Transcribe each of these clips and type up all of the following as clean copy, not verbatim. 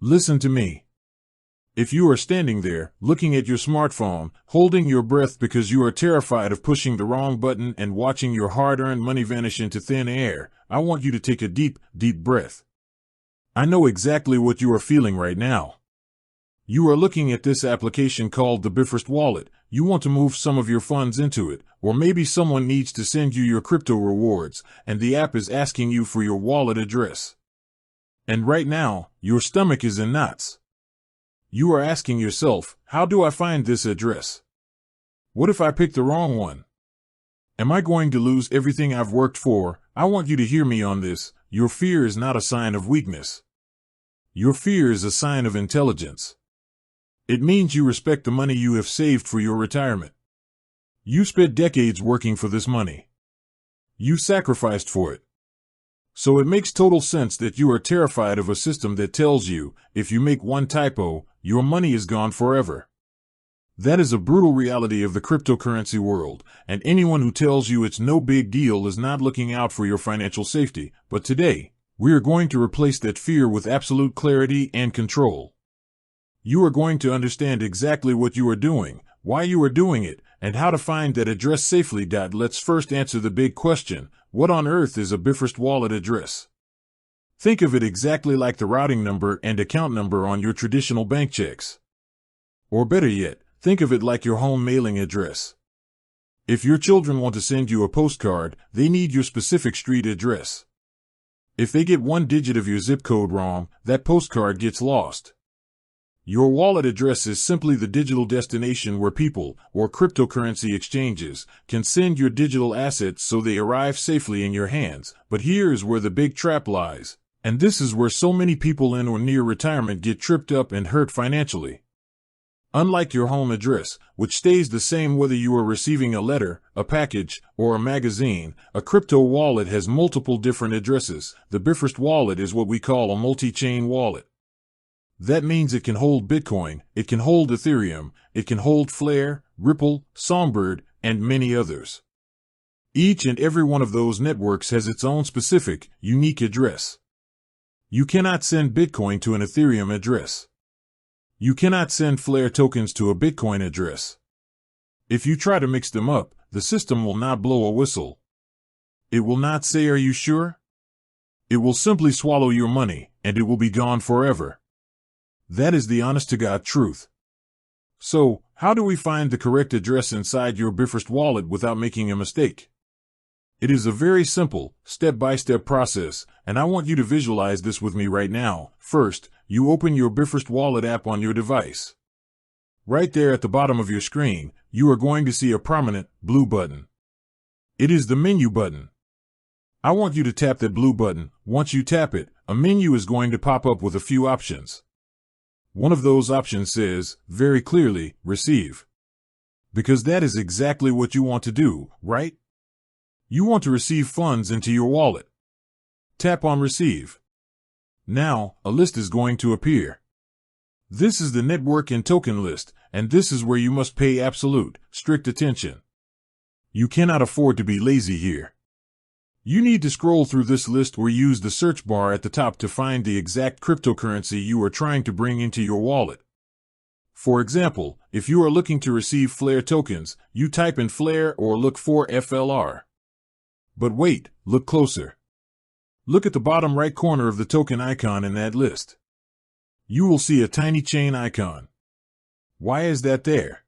Listen to me. If you are standing there, looking at your smartphone, holding your breath because you are terrified of pushing the wrong button and watching your hard-earned money vanish into thin air, I want you to take a deep, deep breath. I know exactly what you are feeling right now. You are looking at this application called the Bifrost Wallet. You want to move some of your funds into it, or maybe someone needs to send you your crypto rewards, and the app is asking you for your wallet address. And right now, your stomach is in knots. You are asking yourself, how do I find this address? What if I pick the wrong one? Am I going to lose everything I've worked for? I want you to hear me on this. Your fear is not a sign of weakness. Your fear is a sign of intelligence. It means you respect the money you have saved for your retirement. You spent decades working for this money. You sacrificed for it. So it makes total sense that you are terrified of a system that tells you, if you make one typo, your money is gone forever. That is a brutal reality of the cryptocurrency world, and anyone who tells you it's no big deal is not looking out for your financial safety. But today, we are going to replace that fear with absolute clarity and control. You are going to understand exactly what you are doing, why you are doing it, and how to find that address safely. Let's first answer the big question: what on earth is a Bifrost Wallet address? Think of it exactly like the routing number and account number on your traditional bank checks. Or better yet, think of it like your home mailing address. If your children want to send you a postcard, they need your specific street address. If they get one digit of your zip code wrong, that postcard gets lost. Your wallet address is simply the digital destination where people, or cryptocurrency exchanges, can send your digital assets so they arrive safely in your hands. But here is where the big trap lies, and this is where so many people in or near retirement get tripped up and hurt financially. Unlike your home address, which stays the same whether you are receiving a letter, a package, or a magazine, a crypto wallet has multiple different addresses. The Bifrost Wallet is what we call a multi-chain wallet. That means it can hold Bitcoin, it can hold Ethereum, it can hold Flare, Ripple, Songbird, and many others. Each and every one of those networks has its own specific, unique address. You cannot send Bitcoin to an Ethereum address. You cannot send Flare tokens to a Bitcoin address. If you try to mix them up, the system will not blow a whistle. It will not say, "Are you sure?" It will simply swallow your money, and it will be gone forever. That is the honest-to-God truth. So, how do we find the correct address inside your Bifrost wallet without making a mistake? It is a very simple, step-by-step process, and I want you to visualize this with me right now. First, you open your Bifrost Wallet app on your device. Right there at the bottom of your screen, you are going to see a prominent, blue button. It is the menu button. I want you to tap that blue button. Once you tap it, a menu is going to pop up with a few options. One of those options says, very clearly, receive. Because that is exactly what you want to do, right? You want to receive funds into your wallet. Tap on receive. Now, a list is going to appear. This is the network and token list, and this is where you must pay absolute, strict attention. You cannot afford to be lazy here. You need to scroll through this list or use the search bar at the top to find the exact cryptocurrency you are trying to bring into your wallet. For example, if you are looking to receive Flare tokens, you type in Flare or look for FLR. But wait, look closer. Look at the bottom right corner of the token icon in that list. You will see a tiny chain icon. Why is that there?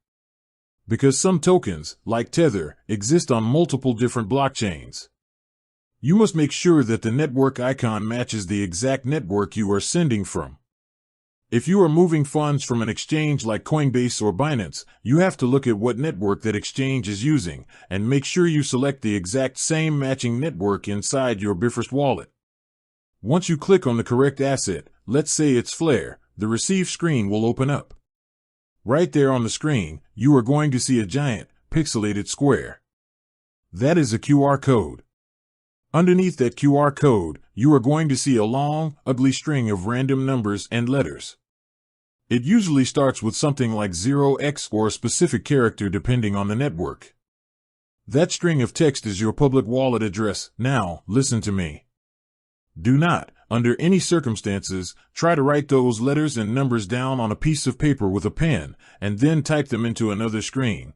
Because some tokens, like Tether, exist on multiple different blockchains. You must make sure that the network icon matches the exact network you are sending from. If you are moving funds from an exchange like Coinbase or Binance, you have to look at what network that exchange is using, and make sure you select the exact same matching network inside your Bifrost wallet. Once you click on the correct asset, let's say it's Flare, the receive screen will open up. Right there on the screen, you are going to see a giant, pixelated square. That is a QR code. Underneath that QR code, you are going to see a long, ugly string of random numbers and letters. It usually starts with something like 0x or a specific character depending on the network. That string of text is your public wallet address. Now, listen to me. Do not, Under any circumstances, try to write those letters and numbers down on a piece of paper with a pen, and then type them into another screen.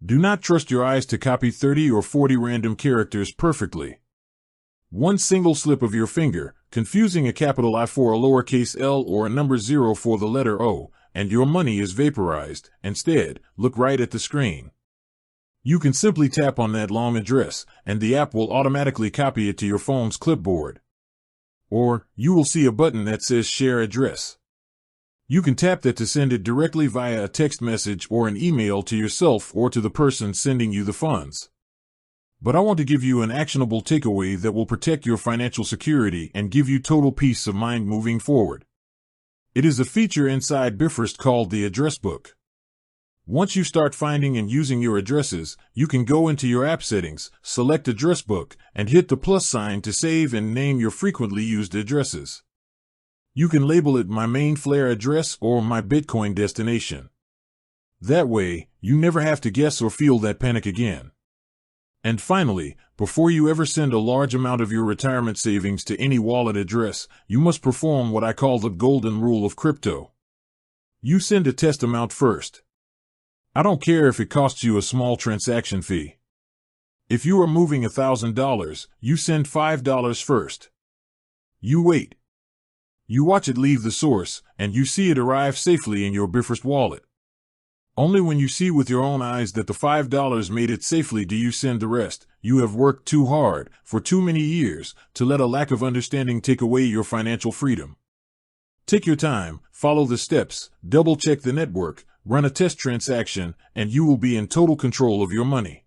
Do not trust your eyes to copy 30 or 40 random characters perfectly. One single slip of your finger, confusing a capital I for a lowercase l or a number 0 for the letter O, and your money is vaporized. Instead, look right at the screen. You can simply tap on that long address, and the app will automatically copy it to your phone's clipboard. Or, you will see a button that says Share Address. You can tap that to send it directly via a text message or an email to yourself or to the person sending you the funds. But I want to give you an actionable takeaway that will protect your financial security and give you total peace of mind moving forward. It is a feature inside Bifrost called the Address Book. Once you start finding and using your addresses, you can go into your app settings, select Address Book, and hit the plus sign to save and name your frequently used addresses. You can label it My Main Flare Address or My Bitcoin Destination. That way, you never have to guess or feel that panic again. And finally, before you ever send a large amount of your retirement savings to any wallet address, you must perform what I call the golden rule of crypto. You send a test amount first. I don't care if it costs you a small transaction fee. If you are moving $1,000, you send $5 first. You wait. You watch it leave the source, and you see it arrive safely in your Bifrost wallet. Only when you see with your own eyes that the $5 made it safely do you send the rest. You have worked too hard, for too many years, to let a lack of understanding take away your financial freedom. Take your time, follow the steps, double-check the network, run a test transaction, and you will be in total control of your money.